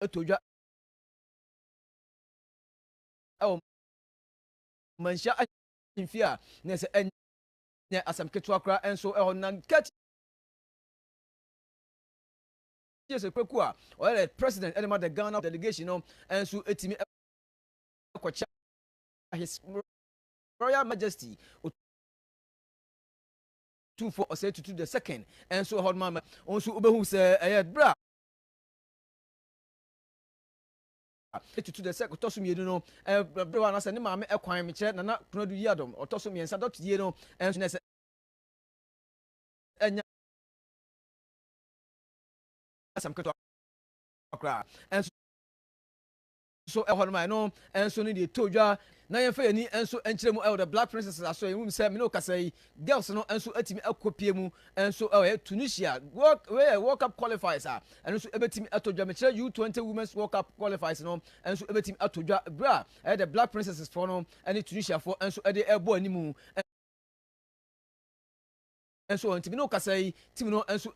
atodwa manhia ahemfie na sɛ ɛnyɛ asɛm ketewa koraa nso ɛhɔ na kati yes ekweku a ɔyɛ president ɛde ma the Ghana delegation no nso etimi ɛkɔkyɛ his Royal Majesty for ɔsɛ tutu the second nso ɛhɔ ma nso obehu sɛ ɛyɛ bra to the second toso mienu no brewa na se ne maame ekwan me kire na kunadu yi adom otoso miensa dot die no enso na se enya asam keto akra enso so ehon mai no enso ne de todwa na yɛmfa yɛni nso nkyerɛ mu ɛwɔ the black princesses aso yɛn mu sɛ me no kasa yi girls no nso atimi akɔpie mu nso ɛwɔ Tunisia World Cup qualifiers a ɛno nso ɛbɛtimi atodwa me kyerɛ U20 women's World Cup qualifiers no nso ɛbɛtimi atodwa bra ɛyɛ the black princesses for no ɛne Tunisia for nso ɛde ɛbɔ animu nso ntimi no kasa yi timi no nso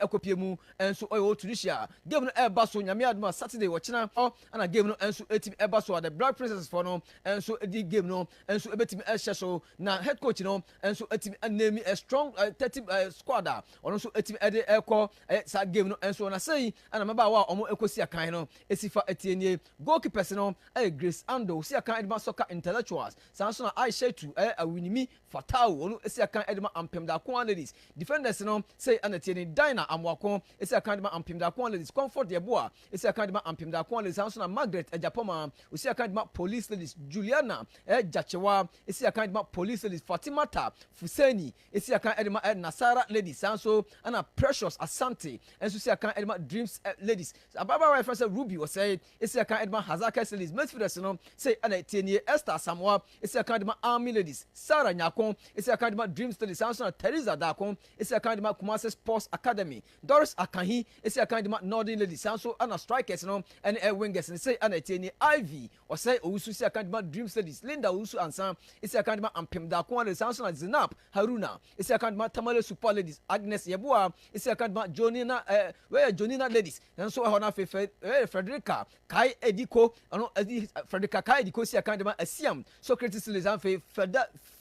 akopie mu enso oyo Tunisia game no eba so nyame aduma Saturday wɔkyena ana game no enso etimi eba so the black princesses for no enso edi game no enso ebetimi ehye so na head coach no enso etimi name a strong 30 squad a ɔno nso etimi ede ekɔ sa game no enso na sei ana maba wa ɔmo ekosi akan no esifa etienie goalkeepers no Grace Ando si akan edema soccer intellectuals sanso na Aisha tu awinimi Fatao ɔno esi akan edema ampem da ko ladies defenders no sei ana tieni na amwako esi akandima ampimda ko ladies comfort de boa esi akandima ampimda ko ladies anso na Margaret Ejapoma esi akandima police ladies Juliana Jachewa esi akandima police ladies Fatimata Fuseni esi akandima Nasara ladies anso ana Precious Asante enso esi akandima Dreams ladies ababa wife say Ruby was say esi akandima Hazaka ladies midfielders no say ana tienie Esther Samoa esi akandima Army ladies Sarah Nyakon esi akandima Dreams ladies anso na Teresa Dakon esi akandima Kumasi Sports Academy Doris Akanhi esi akandima Northern ladies sanso ana strikers no ene wingers ne say ana tieni Ivy or say owusu si akandima Dreams ladies Linda owusu ansan esi akandima Ampem da ko ladies sanso na Zinab Haruna esi akandima Tamale Super ladies Agnes Yeboa esi akandima Jonina Jonina ladies sanso ehona na Frederica Kai Ediko ano Frederica Kai Ediko si akandima Asiam Socrates ladies anfe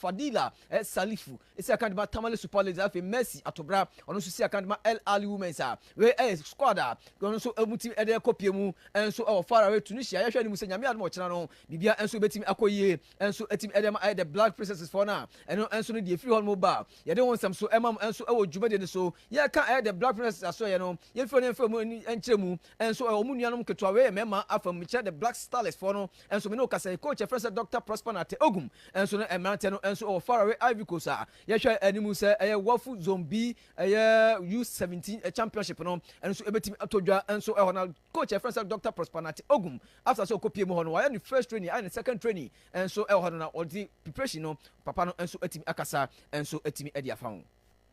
Fadila Salifu esi akandima Tamale Super ladies anfe Mercy Atobra ono so si akandima El Ali women sa we squad a ono so emuti ede kopie mu enso e far away Tunisia ya hwɛ ni mu sɛ nyame adom ɔkyena no bibia enso betimi akoyie enso etimi ede ma the black princesses for na eno enso no de free hall mobile yɛde wɔn nsɛm so emam enso ɛwɔ dwumade ne so yɛ ka the black princesses aso yɛ no yɛfrɛ ne mfrɛ mu enkyerɛ mu enso ɔmo nuanom ketewa we mema afam kyerɛ the black starlets for no enso me no kasa coach friend sɛ Dr. Prosper Nate Ogum enso no emerante no enso ɔwɔ far away Ivory Coast a yɛhwɛ animu sɛ ɛyɛ Wafu Zombi ɛyɛ U17 championship no and so ebetimi atodwa and so ehona coach friend sɛ Dr. Prosper Nate Ogum after so kopie mu hono why the first training and the second training and so ehona na odi preparation no papa no and so etimi akasa and so etimi edi afa.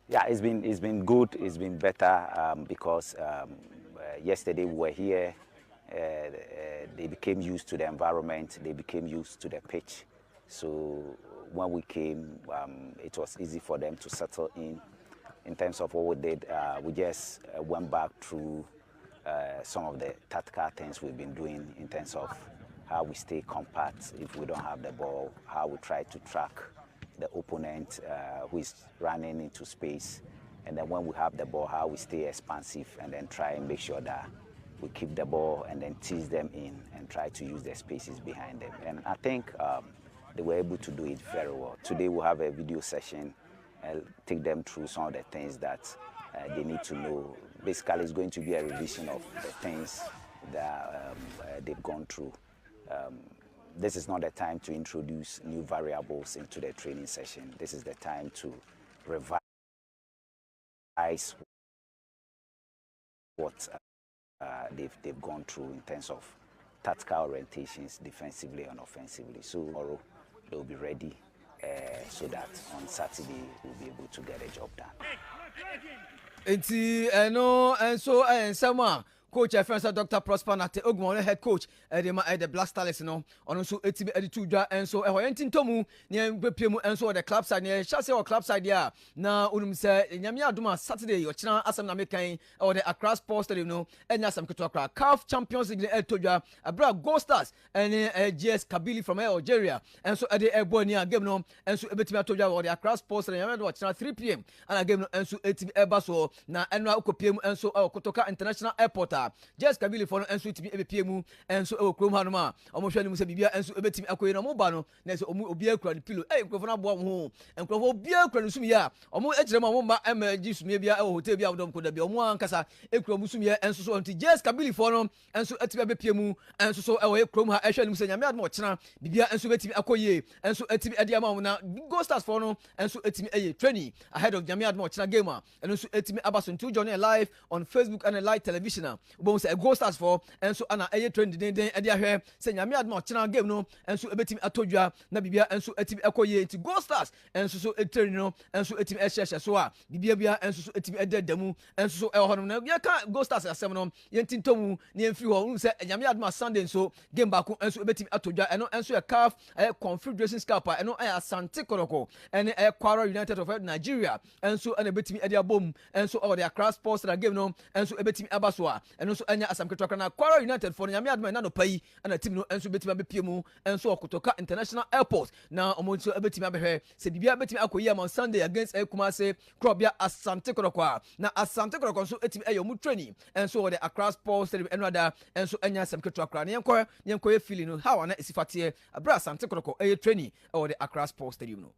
Yeah, it's been good, it's been better because yesterday we were here, they became used to the environment, they became used to the pitch, so when we came it was easy for them to settle in terms of what we did. We just went back through some of the tactical things we've been doing in terms of how we stay compact if we don't have the ball, how we try to track the opponent who is running into space, and then when we have the ball, how we stay expansive and then try and make sure that we keep the ball and then tease them in and try to use the spaces behind them. And I think they were able to do it very well. Today we'll have a video session and take them through some of the things that they need to know. Basically, it's going to be a revision of the things that they've gone through. This is not the time to introduce new variables into the training session. This is the time to revise what they've gone through in terms of tactical orientations, defensively and offensively. So tomorrow they'll be ready so that on Saturday we'll be able to get a job done. Enti eno enso ensama coach friend Dr. Prosper Nate Ogumon head coach the Black Stars no ono so etimi editu dwa enso eho yentintomu ne bepiemu enso the club side ne chase or club side ya na unum se nyame adoma Saturday yochina asem na mekan the Accra Sports Stadium no enya asem keto akra CAF Champions League etodwa abra Gold Stars and GS Kabili from Algeria enso the eboni game no enso ebetimi atodwa the Accra Sports Stadium nyame yochina 3 p.m. and game no enso etimi ebaso na enwa ukopiemu enso Kotoko International Airport GS Kabili for no enso etimi ebepiemu enso okrom hanoma omohwe ni musa bibia enso ebetimi akoyi na mo ba no na se obi akura ni pilo nkrofo na boa ho nkrofo obi akura ni sumi ya omo ejire mo mba emergency sumi bia hotel bia wodom ko da bia omo ankasa ekura mu sumi enso so nti GS Kabili for no enso etimi abepiemu enso so ekrom ha ehwe ni musa nyame admo chena bibia enso betimi akoyi enso etimi ade ama na Gold Stars for no enso etimi training ahead of nyame admo chena game enso etimi abaso nti join live on Facebook and live television ubon say Gold Stars for enso ana training den ade ahwe say nyame admo chena game no enso ebetimi atodwa na bibia enso etimi ekoye nti Gold Stars enso so training no enso etimi ehye so a bibia enso so etimi edadamu enso so eho no na bia ka Gold Stars asem no yentintomu ne emfiri ho unu say nyame admo Sunday so game back enso ebetimi atodwa eno enso CAF Confederation Cup eno Asante Kotoko ene Kwara United of Nigeria enso ene betimi ade abom enso the Accra Sports na game no enso ebetimi abaso a eno so anya asam ketwa na Kwara United for nyame admo na no pai na team no enso betimi abepiemu enso Kotoko International Airport na omonso ebetimi abehwe se bibia betimi akoyi am on Sunday against Kumase Krobia Asante Kotoko na Asante Kotoko so etimi mu training enso the Accra Sports eno ada enso anya asam ketwa kra ne yenko feeling no how na esifate abra Asante Kotoko training the Accra Sports Stadium no.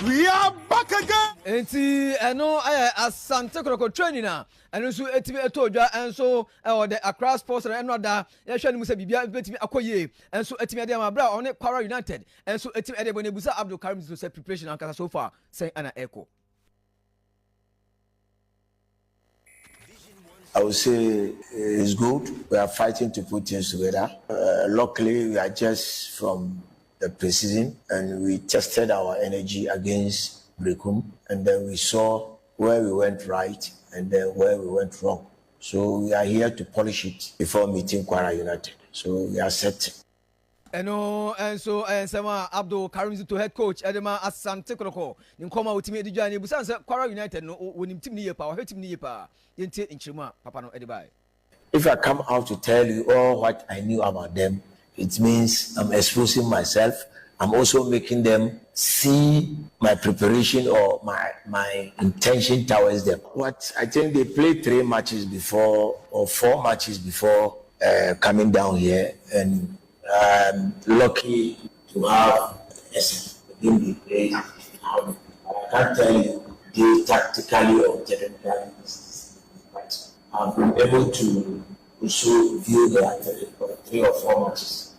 We are back again. Enti eno Asante Kotoko training na eno so etimi etodwa enso the Accra Sports na eno da ye hwe ni musa bibia betimi akoye enso etimi ade ma bra one Kwara United enso etimi ade bone busa Abdul Karim so say preparation ankasa so far say ana echo. I would say it's good. We are fighting to put things together. Luckily, we are just from the preseason and we tested our energy against Brekum, and then we saw where we went right and then where we went wrong. So we are here to polish it before meeting Kwara United. So we are set. Eno enso ensema Abdul Karim to head coach Edema Asante Kotoko nkoma utimi edijwa ni busan se Kwara United no wonim team ni yepa wa team ni yepa yentie nchirima papa no edibai. If I come out to tell you all what I knew about them, it means I'm exposing myself. I'm also making them see my preparation or my intention towards them. What I think they played 3 matches before or 4 matches before coming down here, and I'm lucky to have essence within the play. I can't tell you they tactically or technically, but I've been able to also view the 3 or 4 matches.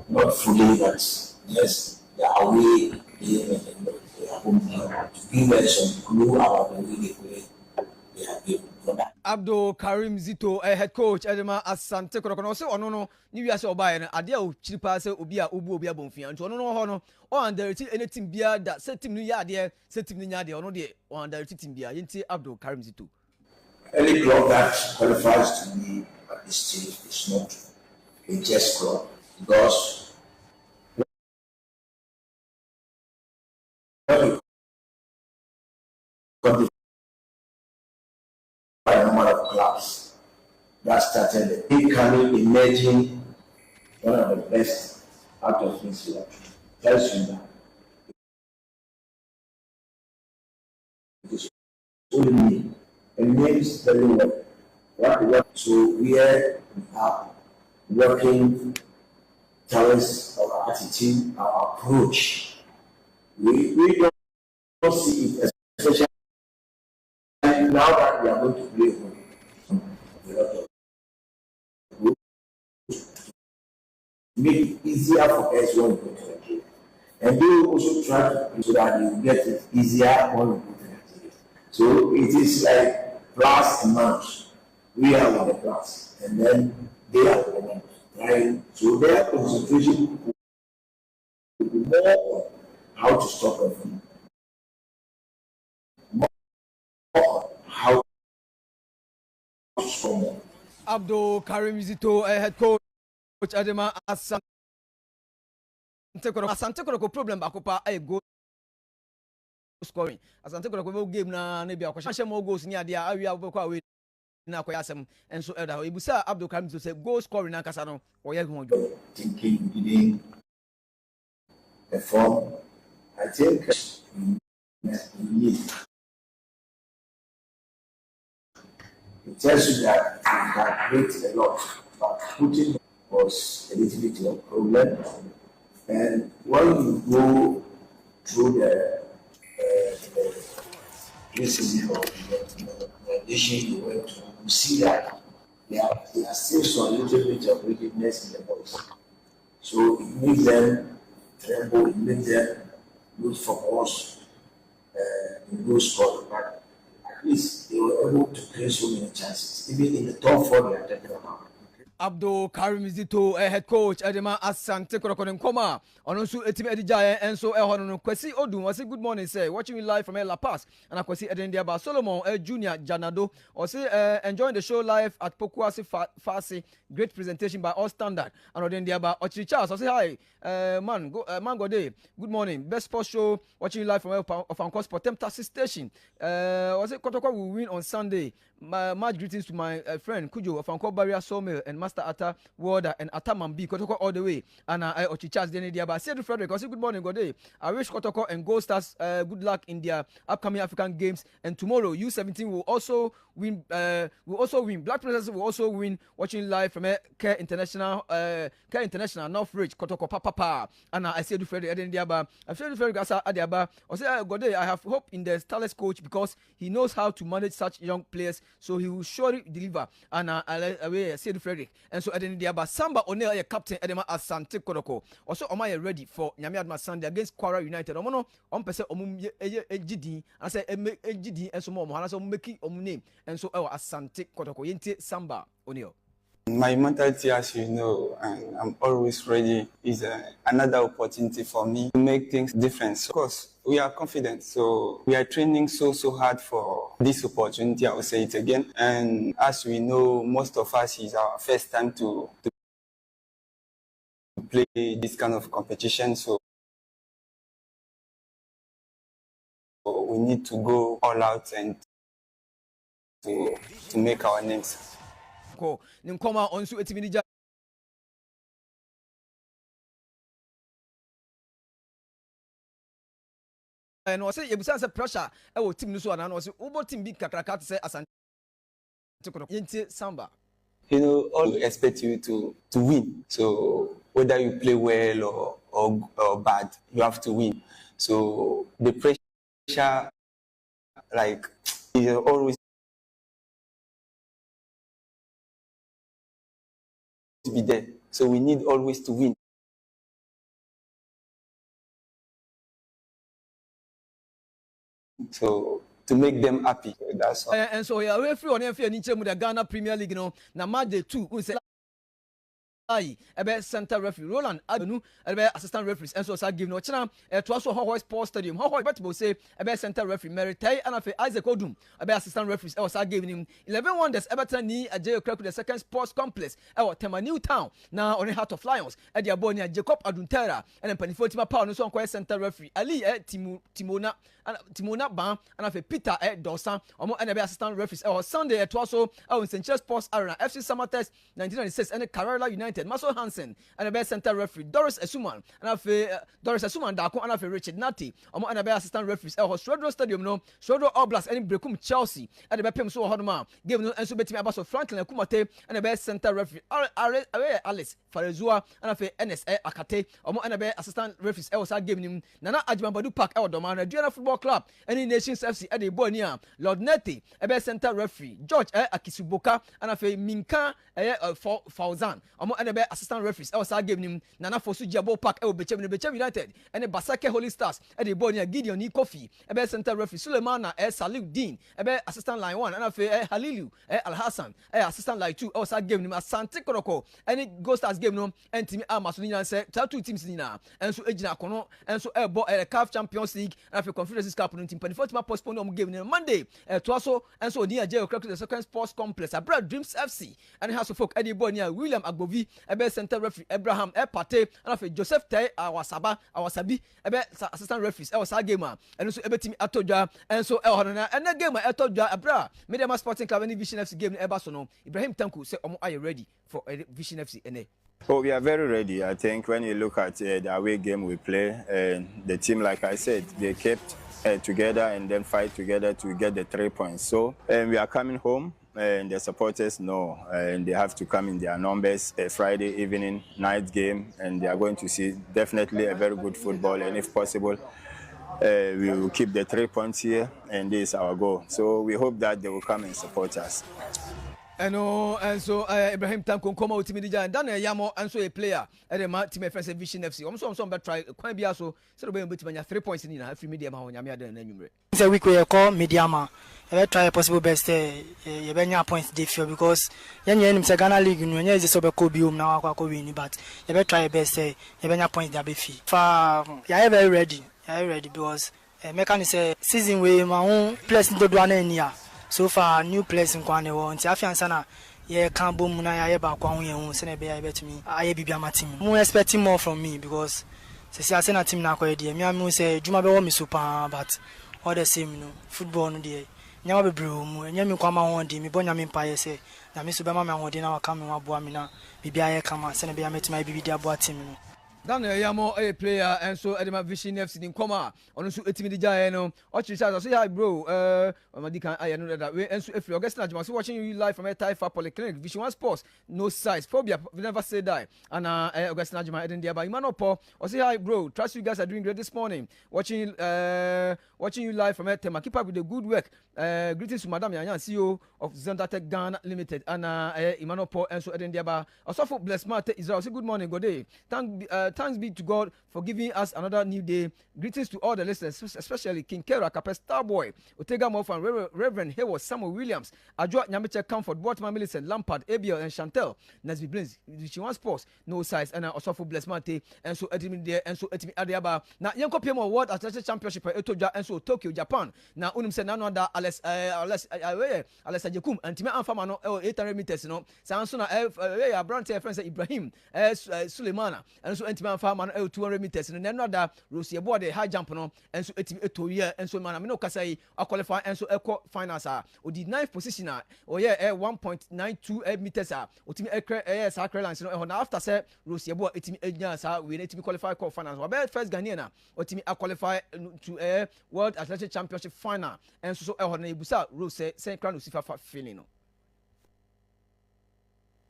Not fully, but yes, they are away here and they are home here. To give us some clue about the way they play, they have been for that. Abdul Karim Zito head coach Edema Asante Kotoko no say ono no ni wiase obaye no ade a o chiripa say obi a obu obi abonfia nti ono no ho no o underrate any team bia da say team ni ya de say team ni nya de ono de o underrate team bia yenti Abdul Karim Zito. Any club that qualifies to me at this stage is not a just club, because by a number of clubs that started becoming emerging one of the best out of this year. Tells you that it's only me. It means very well what we want. So we are working towards our attitude, our approach. We don't see it, especially now that we are going to play a lot of goals, make it easier for us when we go to the game. And they will also try to play so that you get it easier when we go to the game. So it is like plus and minus. We are with the plus, and then they are with the minus. Right? So their concentration will be more on how to stop them, more on how to score more. Abdul Karim Zito, head coach Adema Asante Kotoko problem bakopa ay go scoring. Asante Kotoko game na be akwahye more goals ni ade a awia boko awe na akoyasem enso elda ebusa Abdul Karim Zito say goal scoring na kasa no oye hu ojo. Thinking we didn't perform. I think we need. It tells you that we can create a lot, but putting was a little bit of a problem. And when you go through the preseason or the nation you went to, you see that there are still some little bit of wickedness in the boys. So it makes them tremble, it makes them look for us in those scores. But at least they were able to create so many chances, even in the top four they are talking about. Abdul Karim Zito, head coach Adema Asante Kotoko Nkoma ono nso etimi edijaye enso ehono no Kwesi Odun was good morning say watching me live from La Paz and Kwesi Edendiaba Solomon Junior Janado or say enjoying the show live at Pokuasi Fasi, great presentation by all standard and Edendiaba Ochiri Charles I say hi Mango Day, good morning, best sports show watching you live from Ofanko Sport Taxi station. Was it Kotoko will win on Sunday. Much greetings to my friend Kujo of Anko Barrier Sawmill and Master Atta Warder and Atta Mambi Kotoko all the way. And I Ochichas Denediaba. Say to Frederick, I say good morning, good day. I wish Kotoko and Gold Stars good luck in their upcoming African games. And tomorrow U17 will also win. Black Princess will also win. Watching live from Care International, Northridge Kotoko Papa. And I say to Frederick Denediaba. I say to Frederick Asa Adiaba. I say good day. I have hope in the Starless coach because he knows how to manage such young players. So he will surely deliver. And I say to Frederick. And so Edendiaba Samba O'Neil, captain Edema Asante Kotoko. Also, am I ready for Nyamiadma Sunday against Kwara United? Omono, person GD. I say GD and so more. And so making name. And so Asante Kotoko. Yente Samba O'Neil. My mentality, as you know, and I'm always ready, is another opportunity for me to make things different. So, of course, we are confident. So we are training so hard for this opportunity. I will say it again. And as we know, most of us is our first time to play this kind of competition. So we need to go all out and to make our names. Nkoma onsu etimini and was say yebusa say pressure e wo team no so na was ubo team big kakraka to say Asante Yente Samba. You know, all we expect you to win. So whether you play well or bad, you have to win. So the pressure, like, is always to be there. So we need always to win. So to make them happy, that's all. And so yeah, we free on every the Ghana Premier League, you know. Now match day 2, we say center referee Roland Adenu assistant referees and so say give no china to also Heat1Sports stadium but say center referee Meritai and Isaac Odum assistant referees was giving him 11 wonders Everton ni Ajayo Kraku the second sports complex Tema New Town now on the Heart of Lions at the Abonia Jacob Aduntera and then Panifotima Power no so center referee Ali Timona Ban and Peter Dosan and assistant referees Sunday to also in St. Charles Sports Arena FC Summertest 1996 and Kerala United Maso Hansen and the best center referee Doris Esuman and Doris Esuman Dako and Richard Nati and the best assistant referees Shredro Stadium no Shredro Oblast and Brekum Chelsea and the best so Hodoma gave no and so betting about Franklin Kumate and the best center referee Alice Farezua and NSA Akate and the best assistant referees giving him Nana Ajman Badu Park Doma and Football Football Club any Nations FC at the Bonia Lord Nete ebe center referee George Akisuboka and afi Minka Fauzan omo ebe assistant referees e was game nim Nana Fosu Jabo Park e Bechem United and Basake Holy Stars at the Bonia Gideon Kofi ebe center referee Suleimana Salih Dean ebe assistant line 1 and afi Halilu Al Hassan assistant line 2 e was game nim Asante Kotoko any Ghost Stars game no and team Amasuni say two teams nina and so ejina kono and so ebo CAF Champions League and afi Conference Cup no team 24 postpone on game on Monday to also and so near Jail the second sports complex Abra Dreams FC and House of Folk Eddie Bonia William Agbovi ebe center referee Abraham Pate and afi Joseph Tay Awasabi ebe assistant referees e was game and so ebe team atodwa and so and the game atodwa Abra Media Sporting Club and Vision FC game eba so no Ibrahim Tanku say are you ready for Vision FC ene. Oh, we are very ready. I think when you look at the away game we play, the team, like I said, they kept together and then fight together to get the 3 points. So we are coming home, and the supporters know, and they have to come in their numbers. Friday evening, night game, and they are going to see definitely a very good football. And if possible, we will keep the 3 points here, and this is our goal. So we hope that they will come and support us. And so Ibrahim Tanko come out timidija and Daniel Yamo and so a player at the team friends Vision FC. I'm bet try quite be also so be able to 3 points in every media ma nyame adan na nwumre. It's a week we call media ma. We try possible best you benya points dey feel because yen say Ghana League no yen is so be ko biom na akwa win but you try best you benya points dey be fee. For you very ready. You ready because mechanic say season we my own place do do na nia. So far new players in Kwane won. Ti afiansa na ye kan bom na ye ba kwa ho ye hu se na be ya betumi aye bibia ma team. Mo expecting more from me because say say na team na kwa dey. Me am say juma be wo me super but all the same no football no dey. Nyama be bro mu enya me kwa ma ho dey me bonya me pa ye say na me so be ma me ho dey na wa ka me wa boa me na bibia ye kama se na be ya metuma bibi dia boa team no. Daniel Yamo a player and so Edema Vision FC in coma on so etimi no Ochi say hi bro Madika I know that way and so if you August watching you live from a Taifa Polyclinic Vision1Sports no size phobia we never say die and August Najma Eden there by Imanopo or say hi bro trust you guys are doing great this morning watching you live from a Tema keep up with the good work greetings to Madam Yanyan CEO of Zendatech Ghana Limited and Imanopo and so Eden there by also for bless Mate Israel say good morning good day thanks be to God for giving us another new day. Greetings to all the listeners, especially King Kera, Capes Starboy, Otega Moffan, Reverend Hayward, Samuel Williams, Adjoa Nyamiche Comfort, Waterman Millicent, Lampard, Abiel, and Chantel, Nesby Blins, Vision1Sports, no size, and also for Bless Mate, and so Edimi there, and so Edimi Adiaba. Now, Yanko Piemo World Athletic Championship, Etoja, and so Tokyo, Japan. Now, Unum said, none other, Ales Ajekum, and Tima Anfamano, 800 meters, you know, Sansona, Brante, friends, Ibrahim, Suleimana, and so Antima Farman, 200 meters, and then another Rosie aboard the high jump, and so it's year, and so Manamino Kasai, I qualify, and so Eco Finance, or the 9th position, or 1.92 meters, or Team Sacred Lines, after say Rosie aboard 18 years, we need to be qualified for finance, or first Ghanaian, or Team I qualify to a World Athletic Championship final, and so Busa, Rose, Saint Crown, Lucifer feeling.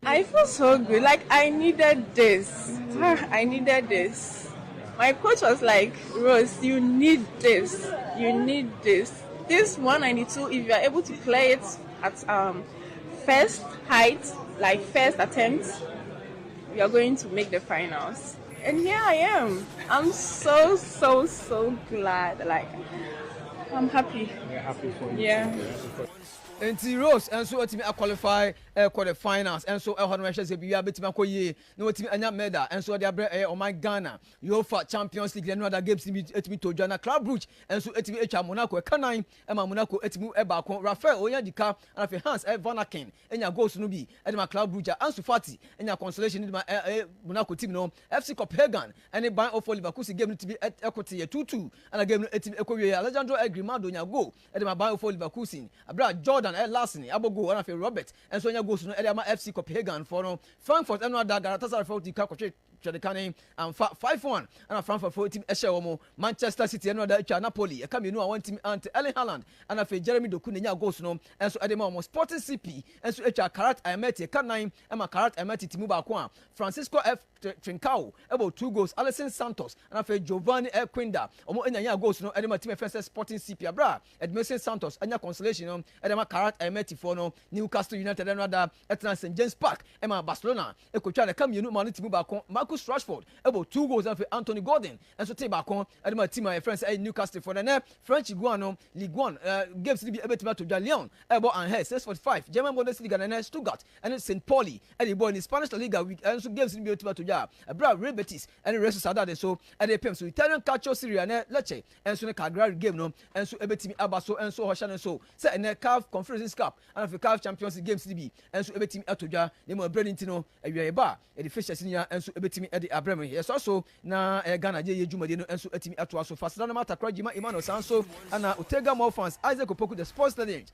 I feel so good. Like I needed this. I needed this. My coach was like, Rose, you need this. You need this. This 192, if you are able to play it at first height, like first attempt, we are going to make the finals. And here I am. I'm so glad. Like I'm happy. We're happy for you. Yeah. And Rose and so ultimately I qualify quarter finals and so Honorable say be able to make ye no ultimately anya medal and so they are on my Ghana UEFA Champions League and other games to to join Club Brugge and so ultimately Monaco Canine and Monaco ultimately eba kon Rafael Onyadika and for Hans Van Aken and your goals no be and my Club Brugge and Sufati and your consolation in my Monaco team no FC Copenhagen and a ban of Leverkusen game to be at equity 2-2 and a game Equity Alejandro Grimado nya go and my ban of Leverkusen Abra Jordan Larsen Abogo and Robert and so nya goes no Edema FC Copenhagen for no Frankfurt and other Galatasaray for the twɛde and 5-1 and Frankfurt for team ɛhyɛ Manchester City ɛno da atwa Napoli ɛka mmienu a wɔn team ante Erling Haaland and afei Jeremy Doku nenya goals no ɛnso ɛde ma Sporting CP ɛnso atwa Karat Ayameti ɛka 9 ɛma Karat Ayameti timu baako a Francisco F Trincao about 2 goals. Alison Santos and after Giovanni Quinda. Omo enya goals no edema team first Sporting CP abra. Edmondson Santos enya consolation no edema Karat Ayameti for no Newcastle United another Etna St James Park Emma Barcelona ekotwa de kam yenu man team ba kon Marcus Rashford about 2 goals and Anthony Gordon and so te ba kon edema team friends Newcastle for the French Ligue 1 games to be able to Lyon ebo and 645 German Bundesliga and Stuttgart and St Pauli and the boy in Spanish La Liga week and so games to be able to Abra Real Betis and the rest of Saturday so at the PM so Italian Calcio Serie A Lecce and so the Cagliari game no and so ebetimi abaso and so Hoshan and so say in the CAF Conference Cup and the CAF Champions League games to be and so ebetimi atoja the mo Brenintino eba e the Fisher Senior and so ebetimi e the Abraham yes also na Ghana je jumade no and so etimi atoa so fast na mata krajima Emmanuel Sanso and Utega more fans Isaac Opoku the sports legend